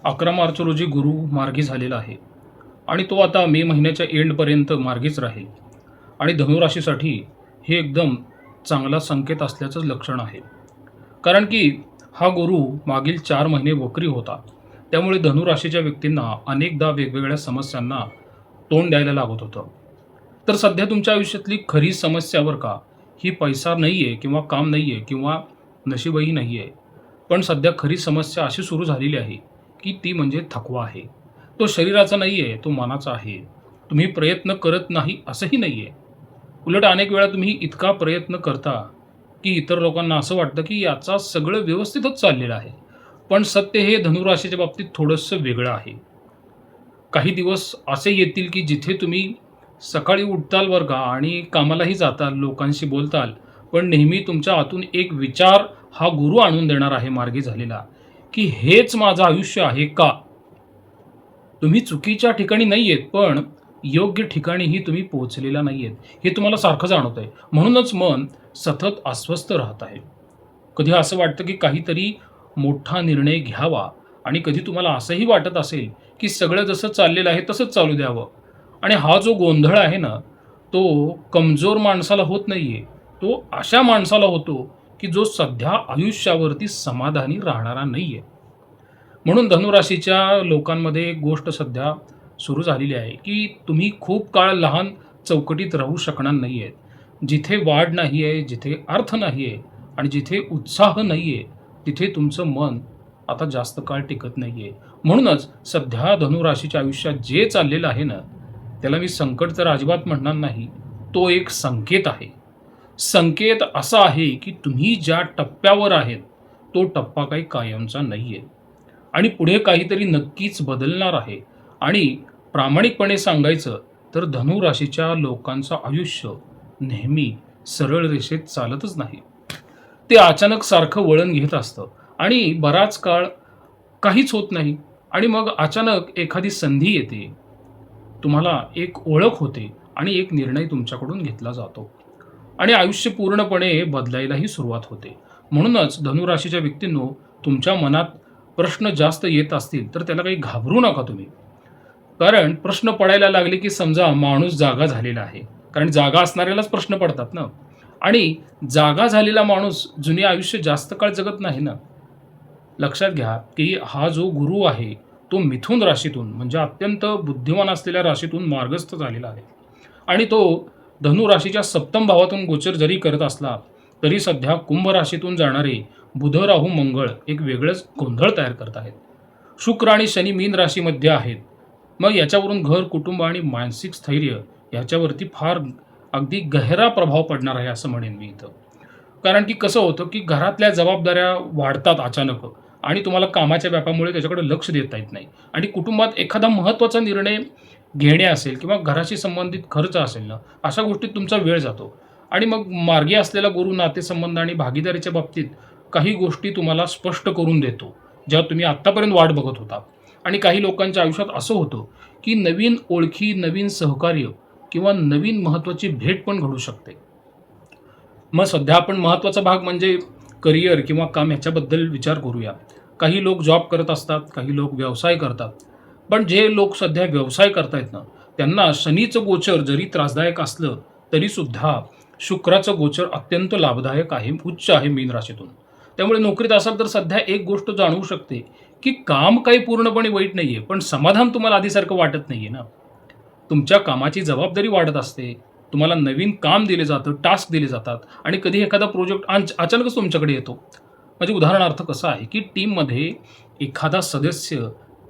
11 मार्च रोजी गुरु मार्गी झालेला आहे आणि तो आता मे महिन्याच्या एंडपर्यंत मार्गीच राहील. आणि धनुराशीसाठी हे एकदम चांगला संकेत असल्याचंच लक्षण आहे. कारण की हा गुरु मागील 4 महिने वक्री होता. त्यामुळे धनुराशीच्या व्यक्तींना अनेकदा वेगवेगळ्या समस्यांना तोंड द्यायला लागत होतं. तर सध्या तुमच्या आयुष्यातली खरी समस्या बरं का, ही पैसा नाही आहे किंवा काम नाही आहे किंवा नशीबही नाही आहे. पण सध्या खरी समस्या अशी सुरू झालेली आहे, की ती म्हणजे थकवा आहे. तो शरीराचा नाही आहे, तो मनाचा आहे. तुम्ही प्रयत्न करत नाही असंही नाही आहे. उलट अनेक वेळा तुम्ही इतका प्रयत्न करता, की इतर लोकांना असं वाटतं, की याचा सगळं व्यवस्थितच चाललेलं आहे. पण सत्य हे धनुराशीच्या बाबतीत थोडंसं वेगळं आहे. काही दिवस असे येतील, की जिथे तुम्ही सकाळी उठताल बरं का आणि कामालाही जाताल, लोकांशी बोलताल, पण नेहमी तुमच्या आतून एक विचार हा गुरु आणून देणार आहे मार्गी झालेला, की हेच माझं आयुष्य आहे का? तुम्ही चुकीच्या ठिकाणी नाही आहेत, पण योग्य ठिकाणीही तुम्ही पोहोचलेला नाही आहेत, हे तुम्हाला सारखं जाणवतंय. म्हणूनच मन सतत अस्वस्थ राहत आहे. कधी असं वाटतं, की काहीतरी मोठा निर्णय घ्यावा आणि कधी तुम्हाला असंही वाटत असेल, की सगळं जसं चाललेलं आहे तसंच चालू द्यावं. आणि हा जो गोंधळ आहे ना, तो कमजोर माणसाला होत नाहीये. तो अशा माणसाला होतो, की जो सध्या आयुष्यावरती समाधानी राहणारा नाहीये. म्हणून धनुराशीच्या लोकांमध्ये एक गोष्ट सध्या सुरू झालेली आहे, की तुम्ही खूप काळ लहान चौकटीत राहू शकणार नाही आहेत. जिथे वाढ नाही आहे, जिथे अर्थ नाही आहे आणि जिथे उत्साह नाही आहे, तिथे तुमचं मन आता जास्त काळ टिकत नाही आहे. म्हणूनच सध्या धनुराशीच्या आयुष्यात जे चाललेलं आहे ना, त्याला मी संकट तर अजिबात म्हणणार नाही. तो एक संकेत आहे. संकेत असा आहे, की तुम्ही ज्या टप्प्यावर आहेत, तो टप्पा काही कायमचा नाही आहे. आणि पुढे काहीतरी नक्कीच बदलणार आहे. आणि प्रामाणिकपणे सांगायचं तर धनुराशीच्या लोकांचं आयुष्य नेहमी सरळ रेषेत चालतच नाही. ते अचानक सारखं वळण घेत असतं आणि बराच काळ काहीच होत नाही आणि मग अचानक एखादी संधी येते. तुम्हाला एक ओळख होते आणि एक निर्णय तुमच्याकडून घेतला जातो आणि आयुष्य पूर्णपणे बदलायलाही सुरुवात होते. म्हणूनच धनुराशीच्या व्यक्तींनो, तुमच्या मनात प्रश्न जास्त येत असतील तर त्याला काही घाबरू नका तुम्ही. कारण प्रश्न पडायला लागले की समजा माणूस जागा झालेला आहे. कारण जागा असणाऱ्यालाच प्रश्न पडतात ना. आणि जागा झालेला माणूस जुने आयुष्य जास्त काळ जगत नाही ना. लक्षात घ्या, की हा जो गुरु आहे, तो मिथुन राशीतून म्हणजे अत्यंत बुद्धिमान असलेल्या राशीतून मार्गस्थ झालेला आहे. आणि तो धनु राशीच्या सप्तम भावातून गोचर जरी करत असला, तरी सध्या कुंभ राशीतून जाणारे बुध, राहू, मंगळ एक वेगळंच गोंधळ तयार करत आहेत. शुक्र आणि शनी मीन राशीमध्ये आहेत. मग याच्यावरून घर, कुटुंब आणि मानसिक स्थैर्य याच्यावरती फार अगदी गहिरा प्रभाव पडणार आहे असं म्हणेन मी इथं. कारण की कसं होतं, की घरातल्या जबाबदाऱ्या वाढतात अचानक आणि तुम्हाला कामाच्या व्यापामुळे त्याच्याकडे लक्ष देता येत नाही. आणि कुटुंबात एखादा महत्त्वाचा निर्णय घेणे असेल किंवा घराशी संबंधित खर्च असेल ना, अशा गोष्टीत तुमचा वेळ जातो. आणि मग मार्गी असलेला गुरु नातेसंबंध आणि भागीदारीच्या बाबतीत काही गोष्टी तुम्हाला स्पष्ट करून देतो, ज्या तुम्ही आत्तापर्यंत वाट बघत होता. आणि काही लोकांच्या आयुष्यात असं होतं, की नवीन ओळखी, नवीन सहकार्य किंवा नवीन महत्त्वाची भेट पण घडू शकते. मग सध्या आपण महत्त्वाचा भाग म्हणजे करिअर किंवा काम ह्याच्याबद्दल विचार करूया. काही लोक जॉब करत असतात, काही लोक व्यवसाय करतात. पण जे लोक सध्या व्यवसाय करतायत ना, त्यांना शनीचं गोचर जरी त्रासदायक असलं, तरीसुद्धा शुक्राचं गोचर अत्यंत लाभदायक आहे, उच्च आहे मीन राशीतून. त्यामुळे नोकरीत असाल तर सध्या एक गोष्ट जाणवू शकते, की काम काही पूर्णपणे वाईट नाहीये, पण समाधान तुम्हाला आधीसारखं वाटत नाहीये ना. तुमच्या कामाची जबाबदारी वाढत असते. तुम्हाला नवीन काम दिले जातं, टास्क दिले जातात आणि कधी एखादा प्रोजेक्ट अचानकच तुमच्याकडे येतो. म्हणजे उदाहरणार्थ कसं आहे, की टीममध्ये एखादा सदस्य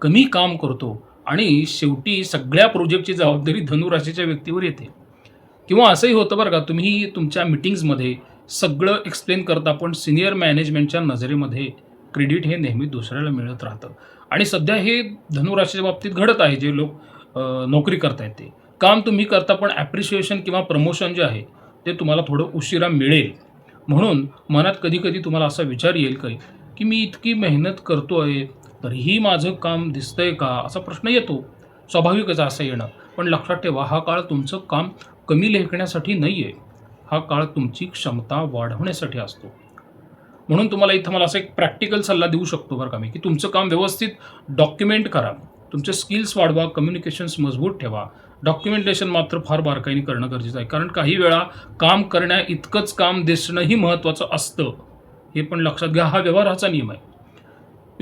कमी काम करतो आणि शेवटी सगळ्या प्रोजेक्टची जबाबदारी धनुराशीच्या व्यक्तीवर येते. किंवा असंही होतं बरं का, तुम्ही तुमच्या मीटिंग्समध्ये सगळं एक्सप्लेन करता, पण सिनियर मॅनेजमेंटच्या नजरेमध्ये क्रेडिट हे नेहमी दुसऱ्याला मिळत राहतं. आणि सध्या हे धनुराशीच्या बाबतीत घडत आहे. जे लोक नोकरी करतायत ते. काम तुम्ही करता, पण ॲप्रिशिएशन किंवा प्रमोशन जे आहे, ते तुम्हाला थोडं उशिरा मिळेल. म्हणून मनात कधी-कधी तुम्हाला असा विचार येईल काय, की मी इतकी मेहनत करतोय, तरीही माझं काम दिसतंय का? असा प्रश्न येतो. स्वाभाविकच आहे असं येणं. पण लक्षात ठेवा, हा काळ तुमचं काम कमी लेखण्यासाठी नाही आहे. हा काळ तुमची क्षमता वाढवण्यासाठी असतो. म्हणून तुम्हाला इथं मला असा एक प्रॅक्टिकल सल्ला देऊ शकतो बरं का मी, की तुमचं काम व्यवस्थित डॉक्युमेंट करा. तुमचे स्किल्स वाढवा, कम्युनिकेशन्स मजबूत ठेवा. डॉक्युमेंटेशन मात्र फार बारकाईने करणं गरजेचं आहे. कारण काही वेळा काम करण्या इतकंच काम दिसणंही महत्त्वाचं असतं. हे पण लक्षात घ्या, हा व्यवहाराचा नियम आहे.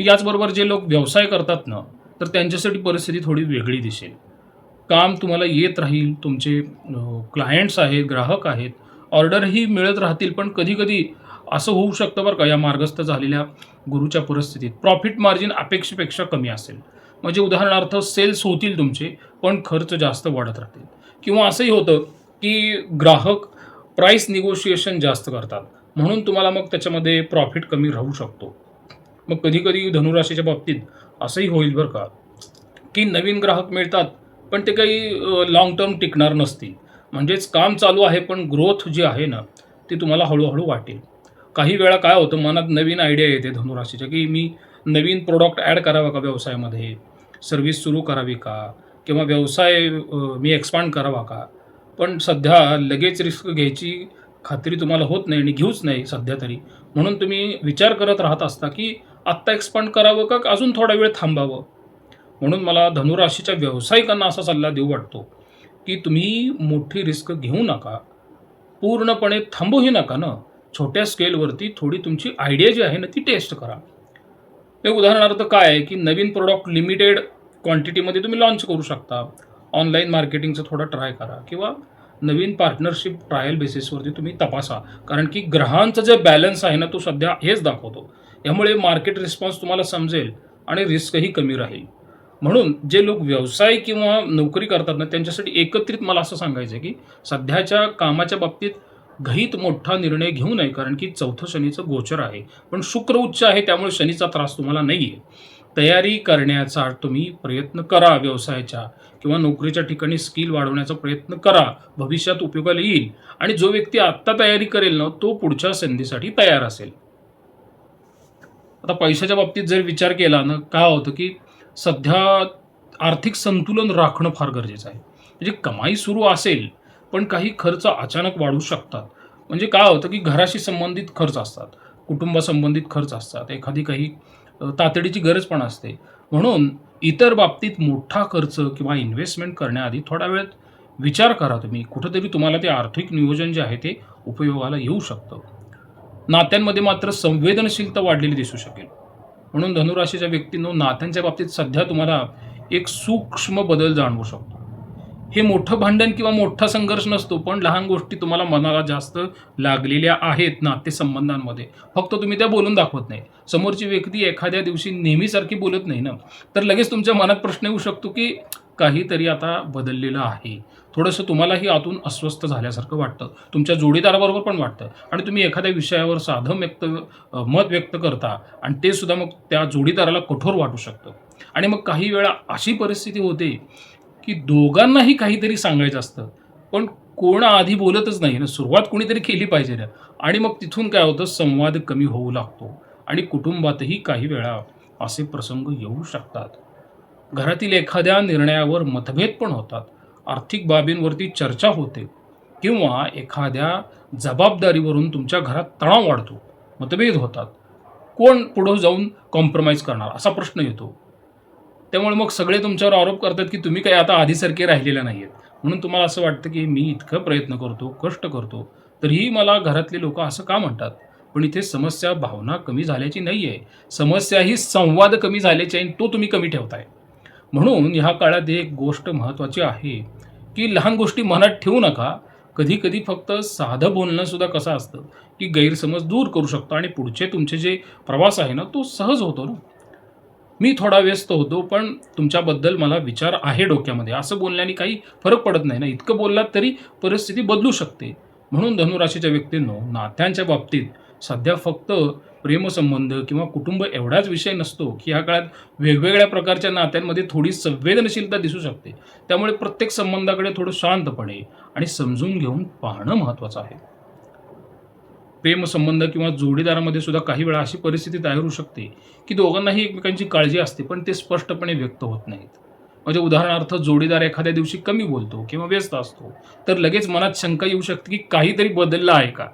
याचबरोबर जे लोक व्यवसाय करतात ना, तर त्यांच्यासाठी परिस्थिती थोडी वेगळी दिसेल. काम तुम्हाला येत राहील, तुमचे क्लायंट्स आहेत, ग्राहक आहेत, ऑर्डरही मिळत राहतील. पण कधी-कधी असं होऊ शकतं बरं का, या मार्गस्थ झालेल्या गुरुच्या परिस्थितीत प्रॉफिट मार्जिन अपेक्षेपेक्षा कमी असेल. म्हणजे उदाहरणार्थ सेल्स होतील तुमचे, पण खर्च जास्त वाढत राहतील. किंवा असंही होतं, की ग्राहक प्राईस निगोशिएशन जास्त करतात. म्हणून तुम्हाला मग त्याच्यामध्ये प्रॉफिट कमी राहू शकतो. मग कधी-कधी धनुराशीच्या बाबतीत असंही होईल बरं का, की नवीन ग्राहक मिळतात, पण ते काही लाँग टर्म टिकणार नसतील. म्हणजेच काम चालू आहे, पण ग्रोथ जी आहे ना, ती तुम्हाला हळू-हळू वाटेल. काही वेळा काय होतं, मनात नवीन आयडिया येते धनुराशीच्या, की मी नवीन प्रॉडक्ट ॲड करावा का व्यवसायामध्ये? सर्व्हिस सुरू करावी का? किंवा व्यवसाय मी एक्सपांड करावा का? पण सध्या लगेच रिस्क घ्यायची खात्री तुम्हाला होत नाही आणि घेऊच नाही सध्या तरी. म्हणून तुम्ही विचार करत राहत असता, की आत्ता एक्सपांड करावं का अजून थोडा वेळ थांबावं? म्हणून मला धनुराशीच्या व्यावसायिकांना असा सल्ला देऊ वाटतो, की तुम्ही मोठी रिस्क घेऊ नका. पूर्णपणे थांबूही नका ना. छोट्या स्केलवरती थोडी तुमची आयडिया जी आहे ना, ती टेस्ट करा. एक उदाहरणार्थ काय आहे, की नवीन प्रॉडक्ट लिमिटेड क्वांटिटीमध्ये तुम्ही लॉन्च करू शकता. ऑनलाईन मार्केटिंगचं थोडं ट्राय करा किंवा नवीन पार्टनरशिप ट्रायल बेसिसवरती तुम्ही तपासा. कारण की ग्रहांचं जे बॅलन्स आहे ना, तो सध्या हेच दाखवतो. यामुळे मार्केट रिस्पॉन्स तुम्हाला समजेल आणि रिस्कही कमी राहील. म्हणून जे लोक व्यवसाय किंवा नोकरी करतात ना, त्यांच्यासाठी एकत्रित मला असं सांगायचं आहे, की सध्याच्या कामाच्या बाबतीत घाईत मोठा निर्णय घेऊ नये. कारण की चौथं शनीचं गोचर आहे. पण शुक्र उच्च आहे, त्यामुळे शनीचा त्रास तुम्हाला नाही आहे. तयारी करण्याचा तुम्ही प्रयत्न करा व्यवसायाच्या किंवा नोकरीच्या ठिकाणी स्किल वाढवण्याचा प्रयत्न करा. भविष्यात उपयोगाला येईल आणि जो व्यक्ती आत्ता तयारी करेल ना, तो पुढच्या संधीसाठी तयार असेल. आता पैशाच्या बाबतीत जर विचार केला ना, काय होतं, की सध्या आर्थिक संतुलन राखणं फार गरजेचं आहे. म्हणजे कमाई सुरू असेल, पण काही खर्च अचानक वाढू शकतात. म्हणजे काय होतं, की घराशी संबंधित खर्च असतात, कुटुंबासंबंधित खर्च असतात, एखादी काही तातडीची गरज पण असते. म्हणून इतर बाबतीत मोठा खर्च किंवा इन्व्हेस्टमेंट करण्याआधी थोडा वेळ विचार करा तुम्ही. कुठेतरी तुम्हाला ते आर्थिक नियोजन जे आहे ते उपयोगाला येऊ शकतं. नात्यांमध्ये मात्र संवेदनशीलता वाढलेली दिसू शकेल. म्हणून धनुराशीच्या व्यक्तींनो, नात्यांच्या बाबतीत सध्या तुम्हाला एक सूक्ष्म बदल जाणवू शकतो. हे मोठं भांडण किंवा मोठा संघर्ष नसतो, पण लहान गोष्टी तुम्हाला मनाला जास्त लागलेल्या आहेत नातेसंबंधांमध्ये. फक्त तुम्ही त्या बोलून दाखवत नाही. समोरची व्यक्ती एखाद्या दिवशी नेहमीसारखी बोलत नाही ना, तर लगेच तुमच्या मनात प्रश्न येऊ शकतो, की काहीतरी आता बदललेलं आहे. थोडंसं तुम्हालाही आतून अस्वस्थ झाल्यासारखं वाटतं. तुमच्या जोडीदाराबरोबर पण वाटतं आणि तुम्ही एखाद्या विषयावर साधं मत व्यक्त करता आणि ते सुद्धा मग त्या जोडीदाराला कठोर वाटू शकतं. आणि मग काही वेळा अशी परिस्थिती होते, की दोघांनाही काहीतरी सांगायचं असतं, पण कोण आधी बोलतच नाही ना. सुरुवात कोणीतरी केली पाहिजे ना. आणि मग तिथून काय होतं, संवाद कमी होऊ लागतो आणि कुटुंबातही काही वेळा असे प्रसंग येऊ शकतात. घरातील एखाद्या निर्णयावर मतभेद पण होतात. आर्थिक बाबींवरती चर्चा होते किंवा एखाद्या जबाबदारीवरून तुमच्या घरात तणाव वाढतो, मतभेद होतात. कोण पुढं जाऊन कॉम्प्रोमाइज करणार असा प्रश्न येतो. त्यामुळे मग सगळे तुमच्यावर आरोप करतात, की तुम्ही काही आता आधीसारखे राहिलेले नाही आहेत. म्हणून तुम्हाला असं वाटतं, की मी इतकं प्रयत्न करतो, कष्ट करतो, तरीही मला घरातले लोकं असं का म्हणतात? पण इथे समस्या भावना कमी झाल्याची नाही आहे. समस्या ही संवाद कमी झाल्याची आहे आणि तो तुम्ही कमी ठेवताय. म्हणून ह्या काळात एक गोष्ट महत्त्वाची आहे, की लहान गोष्टी मनात ठेवू नका. कधी-कधी फक्त साधं बोलणं सुद्धा कसं असतं, की गैरसमज दूर करू शकतो आणि पुढचे तुमचे जे प्रवास आहे ना, तो सहज होतो ना. मी थोडा व्यस्त होतो, पण तुमच्याबद्दल मला विचार आहे डोक्यामध्ये, असं बोलण्याने काही फरक पडत नाही ना. इतकं बोललात तरी परिस्थिती बदलू शकते. म्हणून धनुराशीच्या व्यक्तींनो, नात्यांच्या बाबतीत सध्या फक्त प्रेमसंबंध किंवा कुटुंब एवढाच विषय नसतो, की ह्या काळात वेगवेगळ्या प्रकारच्या नात्यांमध्ये थोडी संवेदनशीलता दिसू शकते. त्यामुळे प्रत्येक संबंधाकडे थोडं शांतपणे आणि समजून घेऊन पाहणं महत्त्वाचं आहे. प्रेमसंबंध किंवा जोडीदारामध्ये सुद्धा काही वेळा अशी परिस्थिती तयार होऊ शकते, की दोघांनाही एकमेकांची काळजी असते, पण ते स्पष्टपणे व्यक्त होत नाहीत. म्हणजे उदाहरणार्थ, जोडीदार एखाद्या दिवशी कमी बोलतो किंवा व्यस्त असतो, तर लगेच मनात शंका येऊ शकते, की काहीतरी बदललं आहे का?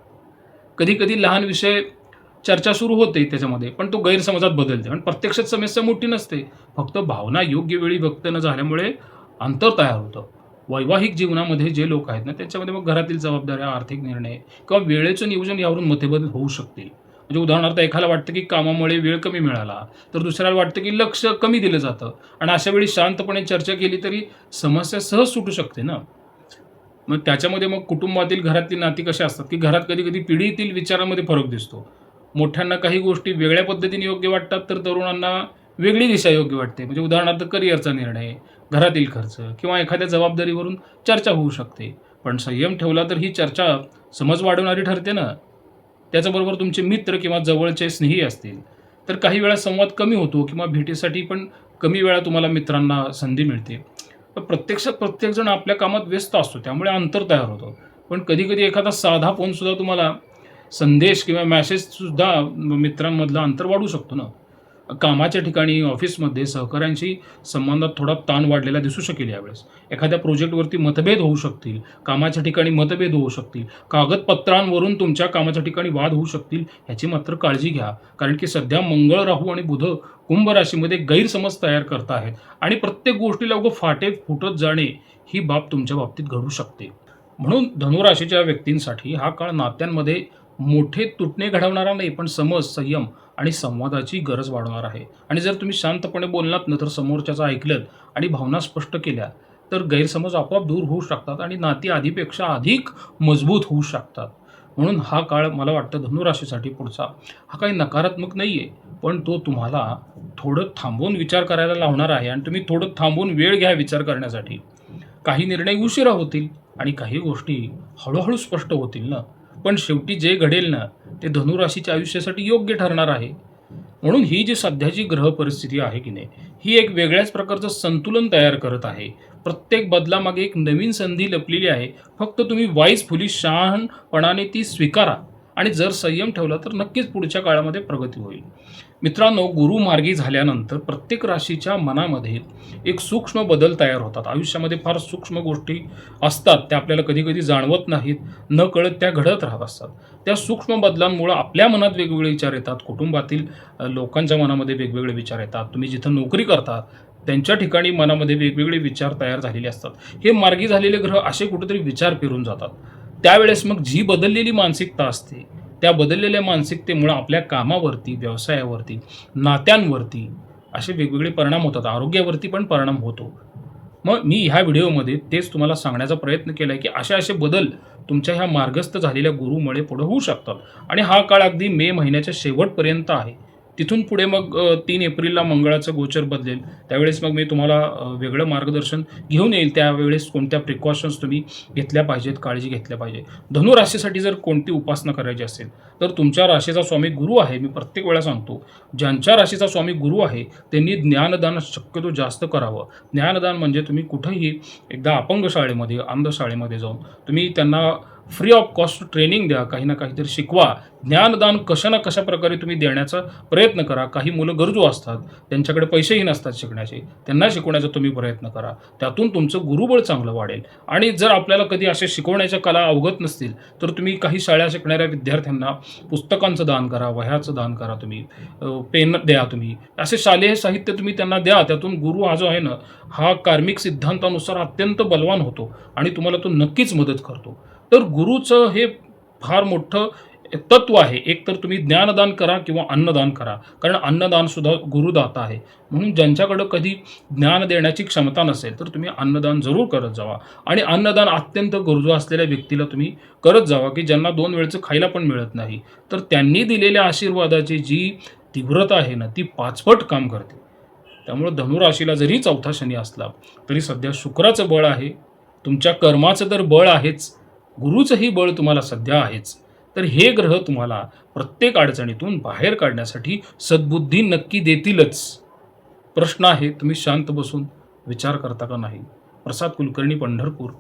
कधी-कधी लहान विषय चर्चा सुरू होते त्याच्यामध्ये, पण तो गैरसमजात बदलते आणि प्रत्यक्षात समस्या मोठी नसते. फक्त भावना योग्य वेळी व्यक्त न झाल्यामुळे अंतर तयार होतं. वैवाहिक जीवनामध्ये जे लोक आहेत ना, त्यांच्यामध्ये मग घरातील जबाबदाऱ्या, आर्थिक निर्णय किंवा वेळेचं नियोजन यावरून मतभेद होऊ शकतील. म्हणजे उदाहरणार्थ एकाला वाटतं की कामामुळे वेळ कमी मिळाला, तर दुसऱ्याला वाटतं की लक्ष कमी दिलं जातं आणि अशा वेळी शांतपणे चर्चा केली तरी समस्या सहज सुटू शकते ना. मग त्याच्यामध्ये मग कुटुंबातील घरातली नाती कशी असतात, की घरात कधी-कधी पिढीतील विचारांमध्ये फरक दिसतो. मोठ्यांना काही गोष्टी वेगळ्या पद्धतीने योग्य वाटतात, तर तरुणांना वेगळी दिशा योग्य वाटते. म्हणजे उदाहरणार्थ करिअरचा निर्णय, घरातील खर्च किंवा एखाद्या जबाबदारीवरून चर्चा होऊ शकते. पण संयम ठेवला तर ही चर्चा समज वाढवणारी ठरते ना. त्याच्याबरोबर तुमचे मित्र किंवा जवळचे स्नेही असतील, तर काही वेळा संवाद कमी होतो किंवा भेटीसाठी पण कमी वेळा तुम्हाला मित्रांना संधी मिळते. पण प्रत्यक्षात प्रत्येकजण आपल्या कामात व्यस्त असतो, त्यामुळे अंतर तयार होतं. पण कधी-कधी एखादा साधा फोनसुद्धा तुम्हाला संदेश किंवा मेसेजसुद्धा मित्रांमधलं अंतर वाढवू शकतो ना. कामाच्या ठिकाणी, ऑफिसमध्ये सहकाऱ्यांशी संबंधात थोडा ताण वाढलेला दिसू शकेल यावेळेस. एखाद्या प्रोजेक्टवरती मतभेद होऊ शकतील, कामाच्या ठिकाणी मतभेद होऊ शकतील, कागदपत्रांवरून तुमच्या कामाच्या ठिकाणी वाद होऊ शकतील, ह्याची मात्र काळजी घ्या. कारण की सध्या मंगळ, राहू आणि बुध कुंभ राशीमध्ये गैरसमज तयार करत आहेत आणि प्रत्येक गोष्टीला उगाच फाटे फुटत जाणे ही बाब तुमच्या बाबतीत घडू शकते. म्हणून धनुराशीच्या व्यक्तींसाठी हा काळ नात्यांमध्ये मोठे तुटणे घडवणारा नाही, पण समज, संयम आणि संवादाची गरज वाढवणार आहे. आणि जर तुम्ही शांतपणे बोललात ना, तर समोरच्याचं ऐकलं आणि भावना स्पष्ट केल्या, तर गैरसमज आपोआप दूर होऊ शकतात आणि नाती आधीपेक्षा अधिक मजबूत होऊ शकतात. म्हणून हा काळ मला वाटतं धनुराशीसाठी पुढचा हा काही नकारात्मक नाही आहे, पण तो तुम्हाला थोडं थांबवून विचार करायला लावणार आहे आणि तुम्ही थोडं थांबवून वेळ घ्या विचार करण्यासाठी. काही निर्णय उशिरा होतील आणि काही गोष्टी हळूहळू स्पष्ट होतील ना. पण शेवटी जे घडेल ना, ते धनुराशीच्या आयुष्यासाठी योग्य ठरणार आहे. म्हणून ही जी सध्याची ग्रह परिस्थिती आहे की नाही, ही एक वेगळ्याच प्रकारचं संतुलन तयार करत आहे. प्रत्येक बदलामागे एक नवीन संधी लपलेली आहे. फक्त तुम्ही वाईजफुली शहाणपणाने ती स्वीकारा आणि जर संयम ठेवला तर नक्कीच पुढच्या काळामध्ये प्रगती होईल. मित्रांनो, गुरु मार्गी झाल्यानंतर प्रत्येक राशीच्या मनामध्ये एक सूक्ष्म बदल तयार होतात. आयुष्यामध्ये फार सूक्ष्म गोष्टी असतात, त्या आपल्याला कधी-कधी जाणवत नाहीत, नकळत त्या घडत राहत असतात. त्या सूक्ष्म बदलांमुळं आपल्या मनात वेगवेगळे विचार येतात, कुटुंबातील लोकांच्या मनामध्ये वेगवेगळे विचार येतात. तुम्ही जिथं नोकरी करता त्यांच्या ठिकाणी मनामध्ये वेगवेगळे विचार तयार झालेले असतात. हे मार्गी झालेले ग्रह असे कुठेतरी विचार फिरून जातात. त्यावेळेस मग जी बदललेली मानसिकता असते, त्या बदललेल्या मानसिकतेमुळं आपल्या कामावरती, व्यवसायावरती, नात्यांवरती असे वेगवेगळे परिणाम होतात. आरोग्यावरती पण परिणाम होतो. मग मी ह्या व्हिडिओमध्ये तेच तुम्हाला सांगण्याचा प्रयत्न केला आहे, की असे बदल तुमच्या ह्या मार्गस्थ झालेल्या गुरुमुळे पुढे होऊ शकतात आणि हा काळ अगदी मे महिन्याच्या शेवटपर्यंत आहे. तिथून पुढे मग 3 एप्रिलला मंगळाचं गोचर बदलेल. त्यावेळेस मग मी तुम्हाला वेगळं मार्गदर्शन घेऊन येईल. त्यावेळेस कोणत्या प्रिकॉशन्स तुम्ही घेतल्या पाहिजेत, काळजी घेतल्या पाहिजे. धनु राशीसाठी जर कोणती उपासना करायची असेल, तर तुमच्या राशीचा स्वामी गुरु आहे. मी प्रत्येक वेळा सांगतो, ज्यांच्या राशीचा स्वामी गुरु आहे, त्यांनी ज्ञानदान शक्यतो जास्त करावं. ज्ञानदान म्हणजे तुम्ही कुठेही एकदा अपंग शाळेमध्ये, अंधशाळेमध्ये जाऊन तुम्ही त्यांना फ्री ऑफ कॉस्ट ट्रेनिंग द्या, काही ना काहीतरी शिकवा. ज्ञानदान कशा ना कशा प्रकारे तुम्ही देण्याचा प्रयत्न करा. काही मुलं गरजू असतात, त्यांच्याकडे पैसेही नसतात शिकण्याचे, त्यांना शिकवण्याचा तुम्ही प्रयत्न करा. त्यातून तुमचं गुरुबळ चांगलं वाढेल. आणि जर आपल्याला कधी असे शिकवण्याच्या कला अवगत नसतील, तर तुम्ही काही शाळा शिकणाऱ्या विद्यार्थ्यांना पुस्तकांचं दान करा, वह्याचं दान करा, तुम्ही पेन द्या, तुम्ही असे शालेय साहित्य तुम्ही त्यांना द्या. त्यातून गुरु हा जो आहे ना, हा कार्मिक सिद्धांतानुसार अत्यंत बलवान होतो आणि तुम्हाला तो नक्कीच मदत करतो. तर गुरुचं हे फार मोठं तत्व आहे. एक तर तुम्ही ज्ञानदान करा किंवा अन्नदान करा, कारण अन्नदान सुद्धा गुरुदाता आहे. म्हणून ज्यांच्याकडं कधी ज्ञान देण्याची क्षमता नसेल, तर तुम्ही अन्नदान जरूर करत जावा. आणि अन्नदान अत्यंत गरजू असलेल्या व्यक्तीला तुम्ही करत जावा, की ज्यांना 2 वेळचं खायला पण मिळत नाही. तर त्यांनी दिलेल्या आशीर्वादाची जी तीव्रता आहे ना, ती 5 पट काम करते. त्यामुळे धनुराशीला जरी 4था शनी असला, तरी सध्या शुक्राचं बळ आहे, तुमच्या कर्माचं तर बळ आहेच, गुरुचंही बळ तुम्हाला सध्या आहेच. तर हे ग्रह तुम्हाला प्रत्येक अडचणीतून बाहेर काढण्यासाठी सद्बुद्धी नक्की देतीलच. प्रश्न आहे, तुम्ही शांत बसून विचार करता का नाही? प्रसाद कुलकर्णी, पंढरपूर.